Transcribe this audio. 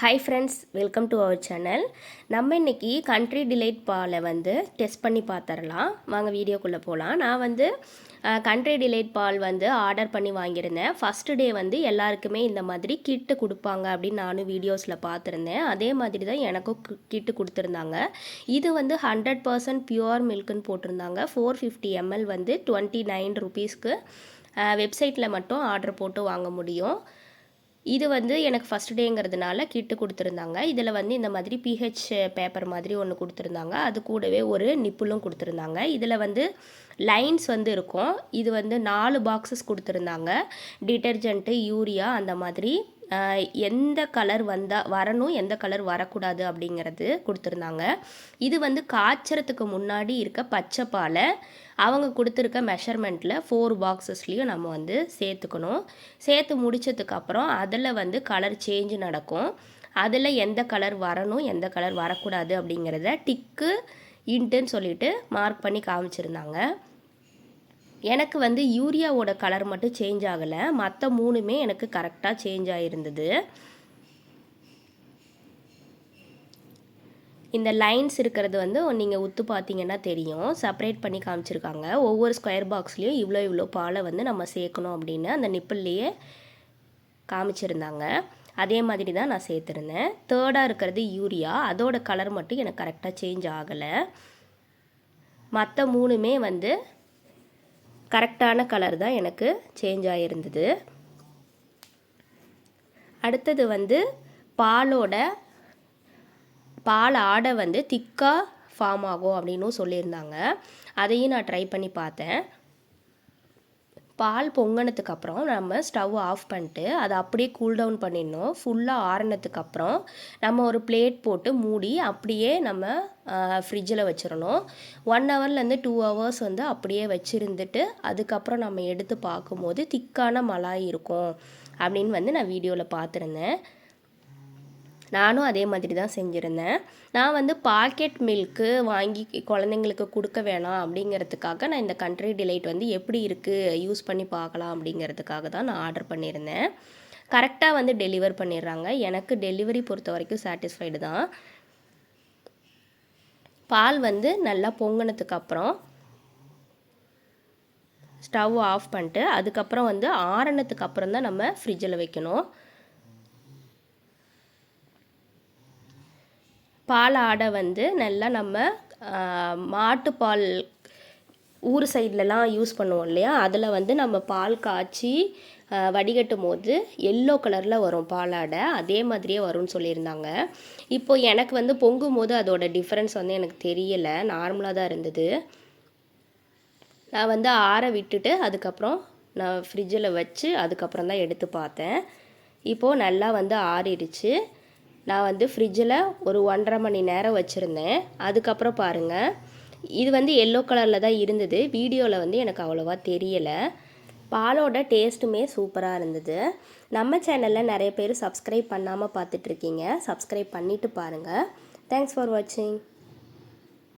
Hi friends, welcome to our channel. நம்ம இன்றைக்கி country delight பாலை டெஸ்ட் பண்ணி பார்த்துடலாம். வாங்க வீடியோக்குள்ளே போகலாம். நான் கண்ட்ரி டிலைட் பால் ஆர்டர் பண்ணி வாங்கியிருந்தேன். ஃபஸ்ட்டு டே எல்லாருக்குமே இந்த மாதிரி கிட்டு கொடுப்பாங்க அப்படின்னு நானும் வீடியோஸில் பார்த்துருந்தேன். அதே மாதிரி தான் எனக்கும் கிட்டு கொடுத்துருந்தாங்க. இது 100% பியூர் மில்க்குன்னு போட்டிருந்தாங்க. 450 ml 29 ருபீஸ்க்கு வெப்சைட்டில் மட்டும் ஆர்டர் போட்டு வாங்க முடியும். இது எனக்கு ஃபஸ்ட் டேங்கிறதுனால கிட்டு கொடுத்துருந்தாங்க. இதில் இந்த மாதிரி பிஹெச் பேப்பர் மாதிரி ஒன்று கொடுத்துருந்தாங்க. அது கூடவே ஒரு நிப்புலும் கொடுத்துருந்தாங்க. இதில் லைன்ஸ் இருக்கும். இது 4 பாக்ஸஸ் கொடுத்துருந்தாங்க. டிட்டர்ஜென்ட்டு, யூரியா, அந்த மாதிரி எந்த கலர் வரணும், எந்த கலர் வரக்கூடாது அப்படிங்கிறது கொடுத்துருந்தாங்க. இது காய்ச்சறதுக்கு முன்னாடி இருக்க பச்சை பாலை அவங்க கொடுத்துருக்க மெஷர்மெண்ட்டில் 4 பாக்ஸஸ்லேயும் நம்ம சேர்த்துக்கணும். சேர்த்து முடித்ததுக்கப்புறம் அதில் கலர் சேஞ்சு நடக்கும். அதில் எந்த கலர் வரணும், எந்த கலர் வரக்கூடாது அப்படிங்கிறத டிக்கு இன்ட்டுன்னு சொல்லிட்டு மார்க் பண்ணி காமிச்சிருந்தாங்க. எனக்கு யூரியாவோட கலர் மட்டும் சேஞ்ச் ஆகலை. மற்ற 3மே எனக்கு கரெக்டாக சேஞ்ச் ஆகிருந்தது. இந்த லைன்ஸ் இருக்கிறது நீங்கள் உத்து பார்த்தீங்கன்னா தெரியும். செப்பரேட் பண்ணி காமிச்சிருக்காங்க. ஒவ்வொரு ஸ்கொயர் பாக்ஸ்லேயும் இவ்வளோ பாலை நம்ம சேர்க்கணும் அப்படின்னு அந்த நிப்பிள்ளையே காமிச்சிருந்தாங்க. அதே மாதிரி தான் நான் சேர்த்துருந்தேன். தேர்டாக இருக்கிறது யூரியா. அதோட கலர் மட்டும் எனக்கு கரெக்டாக சேஞ்ச் ஆகலை. மற்ற 3மே கரெக்டான கலர் தான் எனக்கு சேஞ்ச் ஆகிருந்தது. அடுத்தது பால் ஆடை திக்காக ஃபார்ம் ஆகும் அப்படின்னும் சொல்லியிருந்தாங்க. அதையும் நான் ட்ரை பண்ணி பார்த்தேன். பால் பொங்கினதுக்கப்புறம் நம்ம ஸ்டவ் ஆஃப் பண்ணிட்டு அதை அப்படியே கூல் டவுன் பண்ணிடணும். ஃபுல்லாக ஆறினதுக்கப்புறம் நம்ம ஒரு பிளேட் போட்டு மூடி அப்படியே நம்ம ஃப்ரிட்ஜில் வச்சிடணும். 1 ஹவர்லேருந்து 2 ஹவர்ஸ் அப்படியே வச்சுருந்துட்டு அதுக்கப்புறம் நம்ம எடுத்து பார்க்கும்போது திக்கான மலாய் இருக்கும் அப்படின்னு நான் வீடியோவில் பார்த்துருந்தேன். நானும் அதே மாதிரி தான் செஞ்சுருந்தேன். நான் பாக்கெட் மில்க்கு வாங்கி குழந்தைங்களுக்கு கொடுக்க வேணாம் அப்படிங்கிறதுக்காக நான் இந்த கண்ட்ரி டிலைட் எப்படி இருக்குது யூஸ் பண்ணி பார்க்கலாம் அப்படிங்கிறதுக்காக தான் நான் ஆர்டர் பண்ணியிருந்தேன். கரெக்டாக டெலிவர் பண்ணிடுறாங்க. எனக்கு டெலிவரி பொறுத்த வரைக்கும் சாட்டிஸ்ஃபைடு தான். பால் நல்லா பொங்கினதுக்கப்புறம் ஸ்டவ் ஆஃப் பண்ணிட்டு அதுக்கப்புறம் ஆறினதுக்கு அப்புறம் தான் நம்ம ஃப்ரிட்ஜில் வைக்கணும். பால் ஆடை நல்லா நம்ம மாட்டுப்பால் ஊர் சைட்லலாம் யூஸ் பண்ணுவோம் இல்லையா, அதில் நம்ம பால் காய்ச்சி வடிகட்டும் போது எல்லோ கலரில் வரும் பாலாடை. அதே மாதிரியே வரும்னு சொல்லியிருந்தாங்க. இப்போது எனக்கு பொங்கும் போது அதோட டிஃப்ரென்ஸ் எனக்கு தெரியலை. நார்மலாக தான் இருந்தது. நான் ஆற விட்டுட்டு அதுக்கப்புறம் நான் ஃப்ரிட்ஜில் வச்சு அதுக்கப்புறம் தான் எடுத்து பார்த்தேன். இப்போது நல்லா ஆறிடுச்சு. நான் ஃப்ரிட்ஜில் ஒரு 1.5 மணி நேரம் வச்சுருந்தேன். அதுக்கப்புறம் பாருங்கள், இது எல்லோ கலரில் தான் இருந்தது. வீடியோவில் எனக்கு அவ்வளோவா தெரியலை. பாலோட டேஸ்ட்டுமே சூப்பராக இருந்தது. நம்ம சேனலில் நிறைய பேர் சப்ஸ்கிரைப் பண்ணாமல் பார்த்துட்ருக்கீங்க. சப்ஸ்கிரைப் பண்ணிவிட்டு பாருங்கள். தேங்க்ஸ் ஃபார் வாட்சிங்.